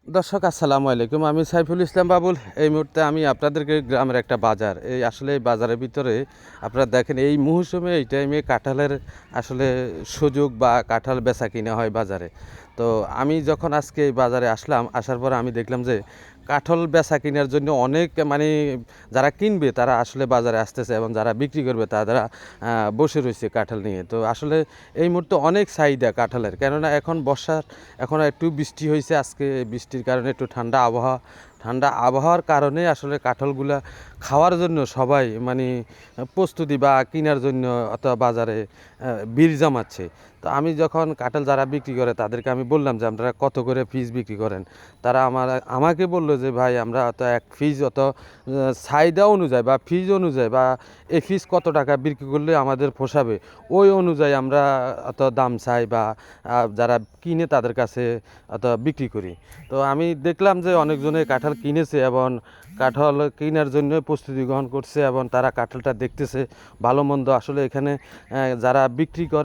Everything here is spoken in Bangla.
দর্শক আসসালামু আলাইকুম, আমি সাইফুল ইসলাম বাবুল। এই মুহূর্তে আমি আপনাদেরকে গ্রামের একটা বাজার, এই আসলে এই বাজারের ভিতরে আপনারা দেখেন এই মৌসুমে এই টাইমে কাঁঠালের আসলে সুযোগ বা কাঁঠাল বেচা কিনা হয় বাজারে। তো আমি যখন আজকে এই বাজারে আসলাম, আসার পর আমি দেখলাম যে কাঁঠাল বেচা কেনার জন্য অনেক মানে যারা কিনবে তারা আসলে বাজারে আসতেছে এবং যারা বিক্রি করবে তারা বসে রয়েছে কাঁঠাল নিয়ে। তো আসলে এই মুহূর্তে অনেক চাহিদা কাঁঠালের, কেননা এখন বর্ষার, এখন একটু বৃষ্টি হয়েছে, আজকে বৃষ্টির কারণে একটু ঠান্ডা আবহাওয়ার কারণে আসলে কাঁঠালগুলা খাওয়ার জন্য সবাই মানে প্রস্তুতি বা কেনার জন্য অথবা বাজারে ভিড় জমাচ্ছে। তো আমি যখন কাঁঠাল যারা বিক্রি করে তাদেরকে আমি বললাম যে আপনারা কত করে পিস বিক্রি করেন। তারা আমাকে বললো যে ভাই আমরা অত এক পিস অত চাহিদা অনুযায়ী বা পিস অনুযায়ী বা এই পিস কত টাকা বিক্রি করলে আমাদের পোষাবে ওই অনুযায়ী আমরা অত দাম চাই বা যারা কিনে তাদের কাছে অত বিক্রি করি। তো আমি দেখলাম যে অনেকজনে কাঁঠাল কিনেছে এবং কাঁঠাল কেনার জন্য প্রস্তুতি গ্রহণ করছে এবং তারা কাঁঠালটা দেখতেছে ভালো মন্দ। আসলে এখানে যারা বিক্রি করে